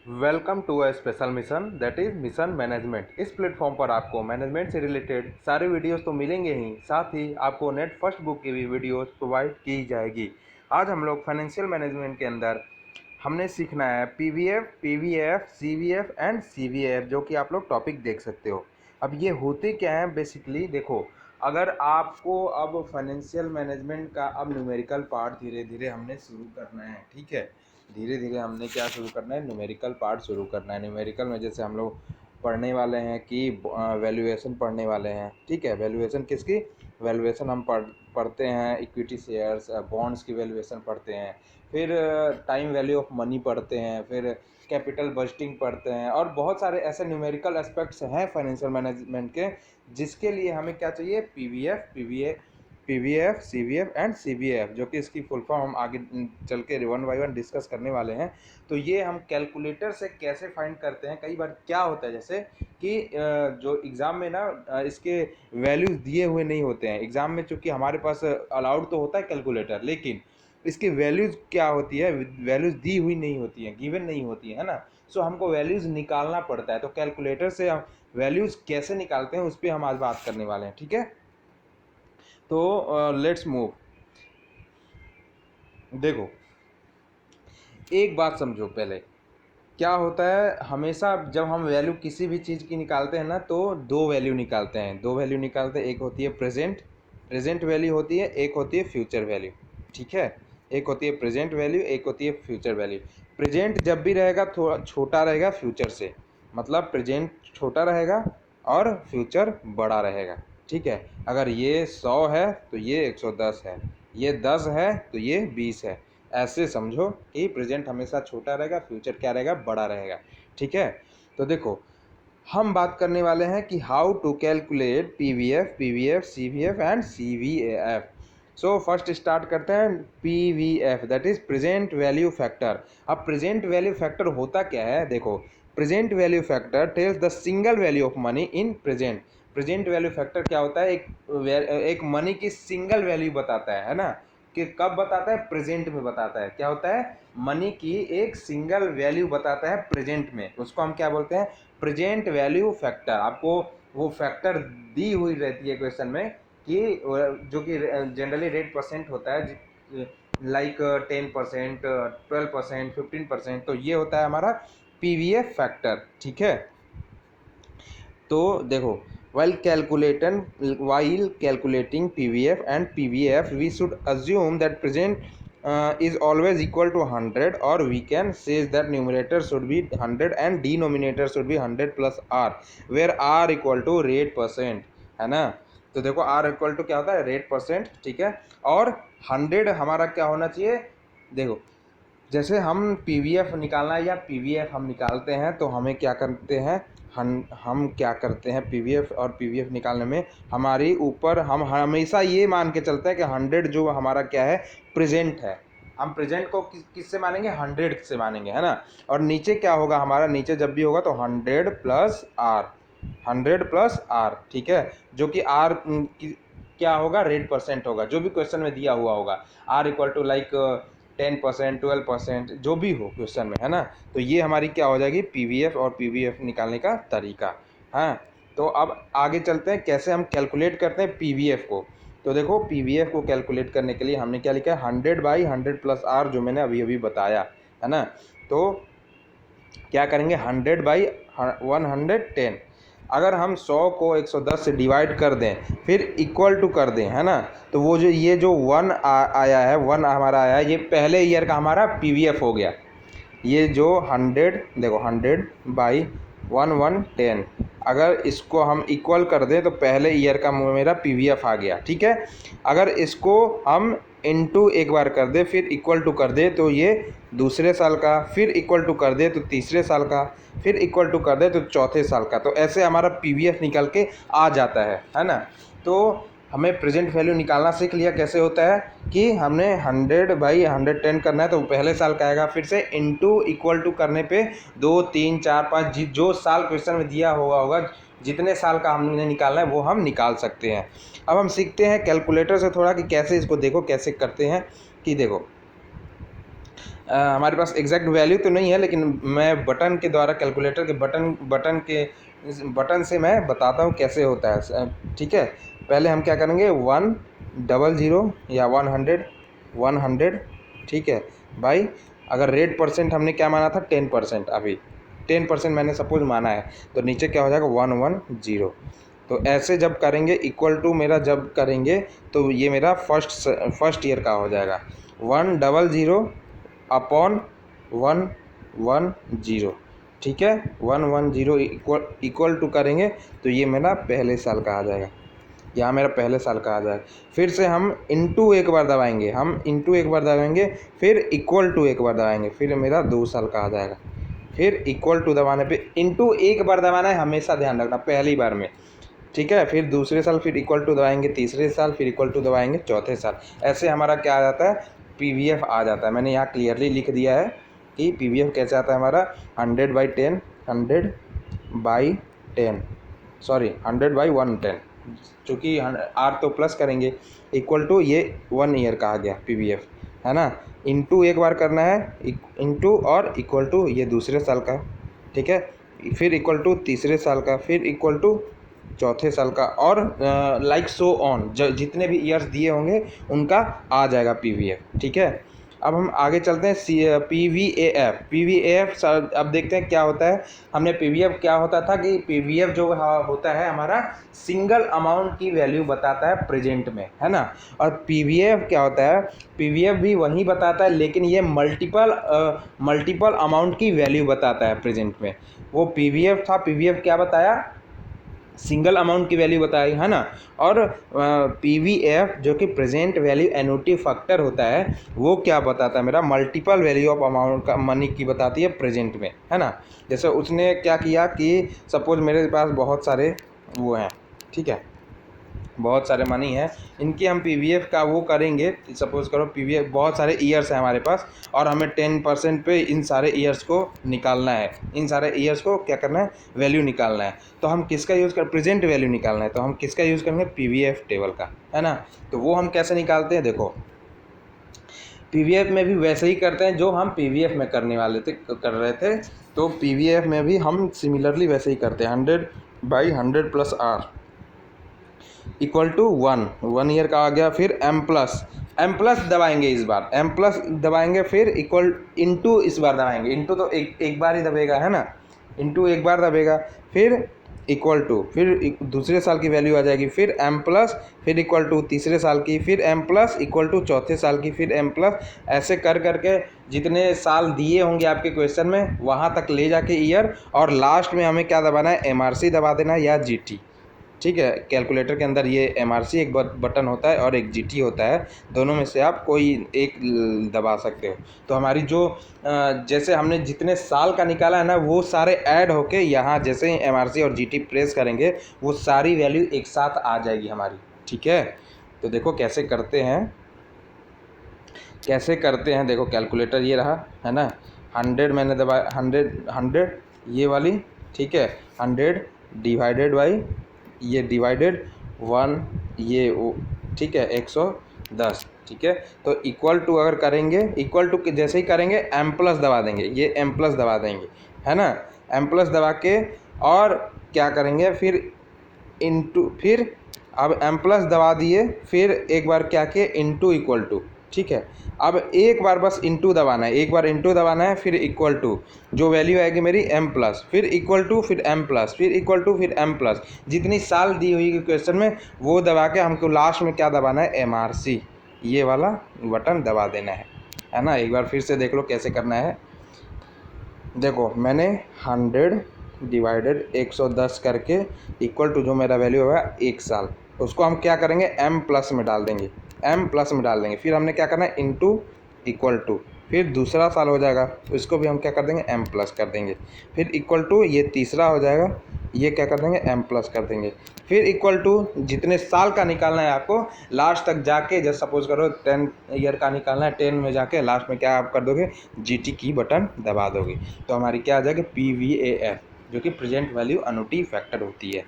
Welcome to a special mission that is mission management. इस platform पर आपको management से रिलेटेड सारे वीडियोस तो मिलेंगे ही, साथ ही आपको नेट फर्स्ट बुक की भी वीडियोस प्रोवाइड की जाएगी। आज हम लोग फाइनेंशियल मैनेजमेंट के अंदर हमने सीखना है PVF, PVF, CVF and CVF, जो कि आप लोग टॉपिक देख सकते हो। अब ये होते क्या है बेसिकली, देखो, अगर आपको अब फाइनेंशियल मैनेजमेंट का अब न्यूमेरिकल पार्ट धीरे धीरे हमने शुरू करना है, ठीक है। धीरे धीरे हमने क्या शुरू करना है, न्यूमेरिकल पार्ट शुरू करना है। न्यूमेरिकल में जैसे हम लोग पढ़ने वाले हैं कि वैल्यूएशन पढ़ने वाले हैं, ठीक है। वैल्यूएशन किसकी? वैल्यूएशन हम पढ़ते हैं इक्विटी शेयर्स, बॉन्ड्स की वैल्यूएशन पढ़ते हैं, फिर टाइम वैल्यू ऑफ मनी पढ़ते हैं, फिर कैपिटल बजटिंग पढ़ते हैं, और बहुत सारे ऐसे न्यूमेरिकल एस्पेक्ट्स हैं फाइनेंशियल मैनेजमेंट के, जिसके लिए हमें क्या चाहिए? पीवीएफ, सीवीएफ एंड सीबीएफ, जो कि इसकी फुल फॉर्म हम आगे चल के वन बाई वन डिस्कस करने वाले हैं। तो ये हम कैलकुलेटर से कैसे फाइंड करते हैं। कई बार क्या होता है जैसे कि जो एग्ज़ाम में ना इसके वैल्यूज़ दिए हुए नहीं होते हैं एग्ज़ाम में, चूँकि हमारे पास अलाउड तो होता है कैलकुलेटर, लेकिन इसकी वैल्यूज़ क्या होती है, वैल्यूज़ दी हुई नहीं होती हैं, गिवन नहीं होती है ना। सो हमको वैल्यूज़ निकालना पड़ता है। तो कैलकुलेटर से हम वैल्यूज़ कैसे निकालते हैं उस पर हम आज बात करने वाले हैं, ठीक है। तो लेट्स मूव। देखो, एक बात समझो पहले, क्या होता है, हमेशा जब हम वैल्यू किसी भी चीज़ की निकालते हैं ना, तो दो वैल्यू निकालते हैं, एक होती है प्रेजेंट वैल्यू होती है, एक होती है फ्यूचर वैल्यू, ठीक है। एक होती है प्रेजेंट वैल्यू, एक होती है फ्यूचर वैल्यू। प्रेजेंट जब भी रहेगा थोड़ा छोटा रहेगा फ्यूचर से, मतलब प्रेजेंट छोटा रहेगा और फ्यूचर बड़ा रहेगा, ठीक है। अगर ये 100 है तो ये 110 है, ये 10 है तो ये 20 है। ऐसे समझो कि प्रेजेंट हमेशा छोटा रहेगा, फ्यूचर क्या रहेगा? बड़ा रहेगा, ठीक है। तो देखो, हम बात करने वाले हैं कि how to calculate PVF, PVF, CVF and CVF. So first start करते हैं PVF, that is present value factor. अब प्रेजेंट वैल्यू फैक्टर होता क्या है? देखो, present value factor tells the single value of money in present. Present value factor क्या होता है? एक मनी की सिंगल वैल्यू बताता है ना। कि कब बताता है? प्रेजेंट में बताता है। क्या होता है? मनी की एक सिंगल वैल्यू बताता है प्रेजेंट में, उसको हम क्या बोलते हैं? Present value factor. आपको वो फैक्टर दी हुई रहती है क्वेश्चन में, कि जो कि जनरली रेट परसेंट होता है, लाइक 10%, 12%, 15%। तो ये होता है हमारा पीवीएफ फैक्टर, ठीक है। तो देखो, while calculating PVF and PVF, we should assume that present is always equal to 100, or we can say that numerator should be 100 and denominator should be 100 plus r, where r equal to rate percent, है ना। तो देखो, r equal to क्या होता है? Rate percent, ठीक है। और 100 हमारा क्या होना चाहिए? देखो, जैसे हम पीवीएफ निकालना है या पीवीएफ हम निकालते हैं, तो हमें क्या करते हैं, हम क्या करते हैं पीवीएफ और पीवीएफ निकालने में, हमारी ऊपर हम हमेशा ये मान के चलते हैं कि 100 जो हमारा क्या है? प्रेजेंट है। हम प्रेजेंट को किससे मानेंगे? 100 से मानेंगे, है ना। और नीचे क्या होगा हमारा? नीचे जब भी होगा तो 100 प्लस आर, 100 प्लस आर, ठीक है। जो कि आर क्या होगा? रेट परसेंट होगा, जो भी क्वेश्चन में दिया हुआ होगा। आर इक्वल टू लाइक 10%, 12%, जो भी हो क्वेश्चन में, है ना। तो ये हमारी क्या हो जाएगी? पीवीएफ और पीवीएफ निकालने का तरीका। हाँ, तो अब आगे चलते हैं कैसे हम कैलकुलेट करते हैं पीवीएफ को। तो देखो, पीवीएफ को कैलकुलेट करने के लिए हमने क्या लिखा है? 100/100 प्लस आर, जो मैंने अभी अभी बताया, है ना। तो क्या करेंगे? 100/110। अगर हम 100 को 110 से डिवाइड कर दें, फिर इक्वल टू कर दें, है ना, तो वो जो ये जो 1 आया है, 1 हमारा आया है, ये पहले ईयर का हमारा पीवीएफ हो गया। ये जो 100, देखो 100/110, अगर इसको हम इक्वल कर दें तो पहले ईयर का मेरा पीवीएफ आ गया, ठीक है। अगर इसको हम इनटू एक बार कर दे, फिर इक्वल टू कर दे, तो ये दूसरे साल का, फिर इक्वल टू कर दे तो तीसरे साल का, फिर इक्वल टू कर दे तो चौथे साल का। तो ऐसे हमारा पीवीएफ निकल के आ जाता है ना। तो हमें प्रेजेंट वैल्यू निकालना सीख लिया कैसे होता है, कि हमने 100/110 करना है, तो पहले साल का आएगा, फिर से इनटू इक्वल टू करने पे 2, 3, 4, 5 जो साल क्वेश्चन में दिया होगा जितने साल का हमने निकालना है वो हम निकाल सकते हैं। अब हम सीखते हैं कैलकुलेटर से थोड़ा कि कैसे इसको, देखो कैसे करते हैं। कि देखो, हमारे पास एग्जैक्ट वैल्यू तो नहीं है, लेकिन मैं बटन के द्वारा कैलकुलेटर के बटन से मैं बताता हूँ कैसे होता है। ठीक है, पहले हम क्या करेंगे 100 या 100, ठीक है भाई। अगर रेट परसेंट हमने क्या माना था 10%, अभी 10% मैंने सपोज माना है, तो नीचे क्या हो जाएगा 110। तो ऐसे जब करेंगे इक्वल टू मेरा जब करेंगे तो ये मेरा फर्स्ट ईयर का हो जाएगा 100 अपॉन 110, ठीक है। 110 इक्वल टू करेंगे तो ये मेरा पहले साल का आ जाएगा, यहाँ मेरा पहले साल का आ जाएगा। फिर से हम इंटू एक बार दबाएंगे, फिर इक्वल टू एक बार दबाएंगे, फिर मेरा 2 साल का आ जाएगा। फिर इक्वल टू दबाने पे इंटू एक बार दबाना है, हमेशा ध्यान रखना पहली बार में, ठीक है। फिर दूसरे साल फिर इक्वल टू दबाएंगे, तीसरे साल फिर इक्वल टू दबाएंगे, चौथे साल। ऐसे हमारा क्या आ जाता है, पीवीएफ आ जाता है। मैंने यहाँ क्लियरली लिख दिया है कि पीवीएफ कैसे आता है हमारा 100/10 100/110, चूँकि आर तो प्लस करेंगे, इक्वल टू ये 1 ईयर का आ गया पीवीएफ, है ना। इंटू एक बार करना है, इंटू और इक्वल टू ये दूसरे साल का, ठीक है। फिर इक्वल टू तीसरे साल का, फिर इक्वल टू चौथे साल का, और लाइक सो ऑन, जितने भी ईयर्स दिए होंगे उनका आ जाएगा पीवीएफ, ठीक है। अब हम आगे चलते हैं पीवीएफ। अब देखते हैं क्या होता है। हमने पीवीएफ क्या होता था कि पीवीएफ जो होता है हमारा सिंगल अमाउंट की वैल्यू बताता है प्रेजेंट में, है ना। और पीवीएफ क्या होता है, पीवीएफ भी वही बताता है, लेकिन ये मल्टीपल अमाउंट की वैल्यू बताता है प्रेजेंट में। वो पीवीएफ था, पीवीएफ क्या बताया, सिंगल अमाउंट की वैल्यू बताई, है ना। और पीवीएफ जो कि प्रेजेंट वैल्यू एन्युटी फैक्टर होता है, वो क्या बताता है, मेरा मल्टीपल वैल्यू ऑफ अमाउंट का मनी की बताती है प्रेजेंट में, है ना। जैसे उसने क्या किया कि सपोज मेरे पास बहुत सारे वो हैं, ठीक है, बहुत सारे मनी है, इनकी हम पीवीएफ का वो करेंगे। सपोज करो पीवीएफ बहुत सारे ईयर्स हैं हमारे पास, और हमें 10% पे इन सारे ईयर्स को निकालना है, इन सारे ईयर्स को क्या करना है, वैल्यू निकालना है। तो हम किसका यूज़ कर, प्रेजेंट वैल्यू निकालना है, तो हम किसका यूज़ करेंगे, पीवीएफ टेबल का, है ना। तो वो हम कैसे निकालते हैं, देखो पीवीएफ में भी वैसे ही करते हैं जो हम पीवीएफ में कर रहे थे। तो पीवीएफ में भी हम सिमिलरली वैसे ही करते हैं, 100/100 plus R equal to 1 year का आ गया। फिर एम प्लस दबाएंगे, इस बार एम प्लस दबाएंगे, फिर इक्वल इंटू इस बार दबाएंगे, इंटू तो एक बार ही दबेगा, है ना, इंटू एक बार दबेगा। फिर इक्वल टू, फिर दूसरे साल की वैल्यू आ जाएगी, फिर एम प्लस, फिर इक्वल टू तीसरे साल की, फिर एम प्लस इक्वल टू चौथे साल की, फिर एम प्लस, ऐसे कर करके जितने साल दिए होंगे आपके क्वेश्चन में वहाँ तक ले जाके ईयर, और लास्ट में हमें क्या दबाना है, एमआरसी दबा देना है या जीटी, ठीक है। कैलकुलेटर के अंदर ये एमआरसी एक बटन होता है और एक जीटी होता है, दोनों में से आप कोई एक दबा सकते हो। तो हमारी जो जैसे हमने जितने साल का निकाला है ना, वो सारे ऐड होके यहाँ जैसे ही एमआरसी और जीटी प्रेस करेंगे वो सारी वैल्यू एक साथ आ जाएगी हमारी, ठीक है। तो देखो कैसे करते हैं, देखो कैलकुलेटर ये रहा, है ना। 100 मैंने दबाया, 100 ये वाली, ठीक है, 100 डिवाइडेड बाई ये डिवाइडेड 1 ये वो, ठीक है, 110, ठीक है। तो इक्वल टू अगर करेंगे, इक्वल टू जैसे ही करेंगे एम प्लस दबा देंगे, ये एम प्लस दबा देंगे, है ना। एम प्लस दबा के और क्या करेंगे, फिर इंटू, फिर अब एम प्लस दबा दिए, फिर एक बार क्या किए, इंटू इक्वल टू, ठीक है। अब एक बार बस इंटू दबाना है, एक बार इंटू दबाना है, फिर इक्वल टू, जो वैल्यू आएगी मेरी एम प्लस, फिर इक्वल टू, फिर एम प्लस, फिर इक्वल टू, फिर एम प्लस, जितनी साल दी हुई क्वेश्चन में वो दबा के हमको लास्ट में क्या दबाना है, एमआरसी, ये वाला बटन दबा देना है ना। एक बार फिर से देख लो कैसे करना है। देखो मैंने 100 डिवाइडेड 110 करके इक्वल टू जो मेरा वैल्यू होगा 1 साल, उसको हम क्या करेंगे, एम प्लस में डाल देंगे, फिर हमने क्या करना है, इंटू इक्वल टू, फिर दूसरा साल हो जाएगा, इसको भी हम क्या कर देंगे, एम प्लस कर देंगे, फिर इक्वल टू ये तीसरा हो जाएगा, ये क्या कर देंगे, एम प्लस कर देंगे, फिर इक्वल टू जितने साल का निकालना है आपको लास्ट तक जाके, जैसे सपोज करो 10 ईयर का निकालना है, 10 में जाके लास्ट में क्या आप कर दोगे, जीटी की बटन दबा दोगे, तो हमारी क्या आ जाएगी, पीवीएफ, जो कि प्रेजेंट वैल्यू एन्युटी फैक्टर होती है।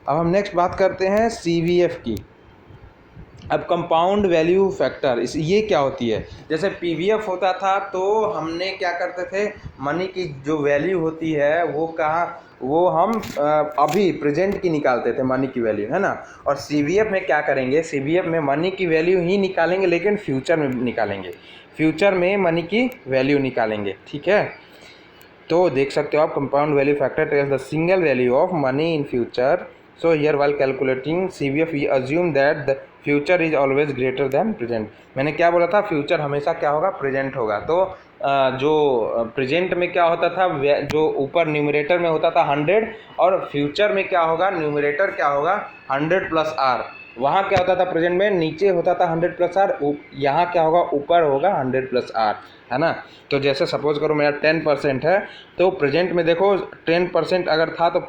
अब हम नेक्स्ट बात करते हैं सीवीएफ की। अब कंपाउंड वैल्यू फैक्टर इस ये क्या होती है, जैसे पीवीएफ होता था तो हमने क्या करते थे, मनी की जो वैल्यू होती है वो कहाँ, वो हम अभी प्रेजेंट की निकालते थे मनी की वैल्यू, है ना। और सीवीएफ में क्या करेंगे, सीवीएफ में मनी की वैल्यू ही निकालेंगे लेकिन फ्यूचर में निकालेंगे, फ्यूचर में मनी की वैल्यू निकालेंगे, ठीक है। तो देख सकते हो आप, compound value factor tells the single value of money in future. So here while calculating CVF we assume that the future is always greater than present. मैंने क्या बोला था, फ्यूचर हमेशा क्या होगा, प्रेजेंट होगा। तो जो प्रेजेंट में क्या होता था, जो ऊपर न्यूमरेटर में होता था 100, और फ्यूचर में क्या होगा, न्यूमरेटर क्या होगा 100 प्लस आर। वहाँ क्या होता था प्रेजेंट में, नीचे होता था 100 प्लस आर, यहाँ क्या होगा, ऊपर होगा 100 प्लस आर, है ना। तो जैसे सपोज करो मेरा 10% है, तो प्रेजेंट में देखो 10% अगर था तो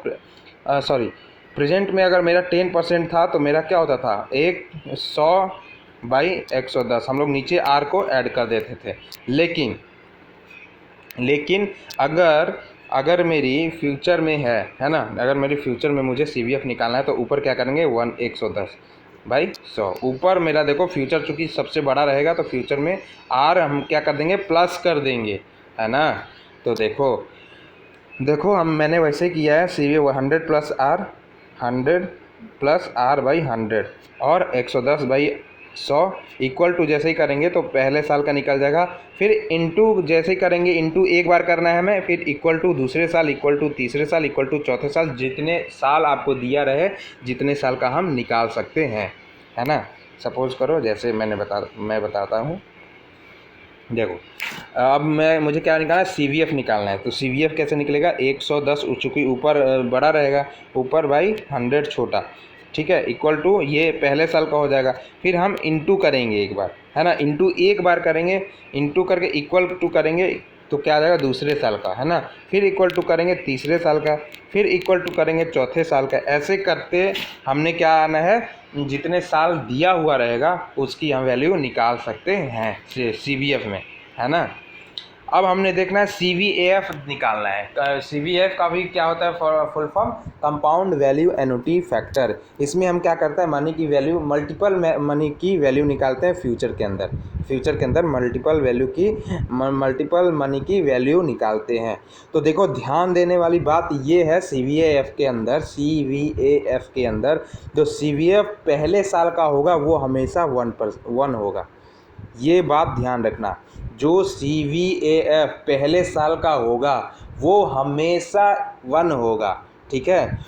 सॉरी, प्रेजेंट में अगर मेरा 10% था तो मेरा क्या होता था, 100/110 हम लोग नीचे आर को ऐड कर देते थे। लेकिन अगर मेरी फ्यूचर में है ना, अगर मेरी फ्यूचर में मुझे सीवीएफ निकालना है तो ऊपर क्या करेंगे, 110/100। ऊपर मेरा देखो फ्यूचर चूँकि सबसे बड़ा रहेगा तो फ्यूचर में आर हम क्या कर देंगे, प्लस कर देंगे, है ना। तो देखो मैंने वैसे किया है, CVF 100 plus are, 100 plus R/100 और 110/100 इक्वल टू जैसे ही करेंगे तो पहले साल का निकल जाएगा, फिर इंटू जैसे ही करेंगे, इंटू एक बार करना है हमें, फिर इक्वल टू दूसरे साल, इक्वल टू तीसरे साल, इक्वल टू चौथे साल, जितने साल आपको दिया रहे जितने साल का हम निकाल सकते हैं, है ना। सपोज करो जैसे मैं बताता हूँ, देखो अब मुझे क्या निकालना है, सीवीएफ निकालना है। तो सीवीएफ कैसे निकलेगा, 110 चूँकि ऊपर बड़ा रहेगा, ऊपर बाई 100 छोटा, ठीक है, इक्वल टू ये पहले साल का हो जाएगा, फिर हम इंटू करेंगे एक बार, है ना, इंटू एक बार करेंगे, इंटू करके इक्वल टू करेंगे तो क्या आ जाएगा, दूसरे साल का, है ना, फिर इक्वल टू करेंगे तीसरे साल का, फिर इक्वल टू करेंगे चौथे साल का। ऐसे करते हमने क्या आना है, जितने साल दिया हुआ रहेगा उसकी हम वैल्यू निकाल सकते हैं सीवीएफ में, है ना। अब हमने देखना है सीवीएफ निकालना है। सीवीएफ का भी क्या होता है, full form compound value annuity factor. इसमें हम क्या करते हैं, मनी की वैल्यू, मल्टीपल मनी की वैल्यू निकालते हैं फ्यूचर के अंदर मल्टीपल मनी की वैल्यू निकालते हैं। तो देखो ध्यान देने वाली बात ये है, सीवीएफ के अंदर जो सीवीएफ पहले साल का होगा वो हमेशा 1 होगा, ये बात ध्यान रखना। जो सीवीएफ पहले साल का होगा वो हमेशा 1 होगा, ठीक है।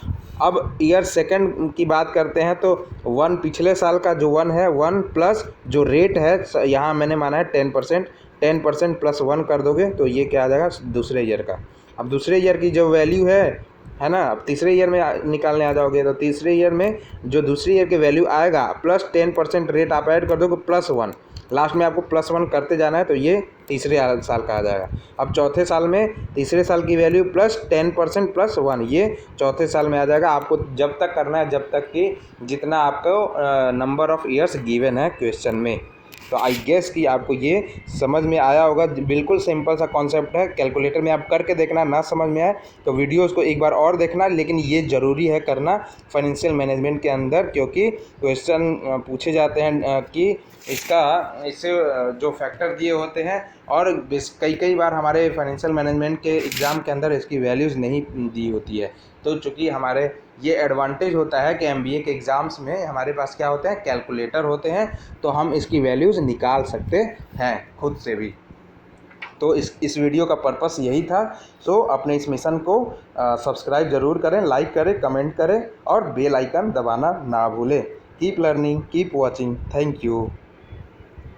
अब ईयर सेकंड की बात करते हैं तो 1 पिछले साल का जो 1 है, 1 प्लस जो रेट है, यहाँ मैंने माना है 10% प्लस 1 कर दोगे तो ये क्या आ जाएगा, दूसरे ईयर का। अब दूसरे ईयर की जो वैल्यू है ना, अब तीसरे ईयर में निकालने आ जाओगे तो तीसरे ईयर में जो दूसरे ईयर की वैल्यू आएगा प्लस 10% रेट आप ऐड कर दोगे प्लस 1, लास्ट में आपको प्लस 1 करते जाना है तो ये तीसरे साल का आ जाएगा। अब चौथे साल में तीसरे साल की वैल्यू प्लस 10% प्लस 1, ये चौथे साल में आ जाएगा। आपको जब तक करना है जब तक कि जितना आपको नंबर ऑफ़ ईयर्स गिवन है क्वेश्चन में। तो आई गेस कि आपको ये समझ में आया होगा। बिल्कुल सिंपल सा कॉन्सेप्ट है, कैलकुलेटर में आप करके देखना, ना समझ में आए तो वीडियोस को एक बार और देखना, लेकिन ये ज़रूरी है करना फाइनेंशियल मैनेजमेंट के अंदर, क्योंकि क्वेश्चन पूछे जाते हैं कि इससे जो फैक्टर दिए होते हैं, और कई बार हमारे फाइनेंशियल मैनेजमेंट के एग्ज़ाम के अंदर इसकी वैल्यूज़ नहीं दी होती है। तो चूँकि हमारे ये एडवांटेज होता है कि एमबीए के एग्ज़ाम्स में हमारे पास क्या होते हैं, कैलकुलेटर होते हैं, तो हम इसकी वैल्यूज़ निकाल सकते हैं खुद से भी। तो इस वीडियो का पर्पस यही था। सो अपने इस मिशन को सब्सक्राइब ज़रूर करें, लाइक करें, कमेंट करें और बेल आइकन दबाना ना भूलें। Keep learning, keep watching. Thank you.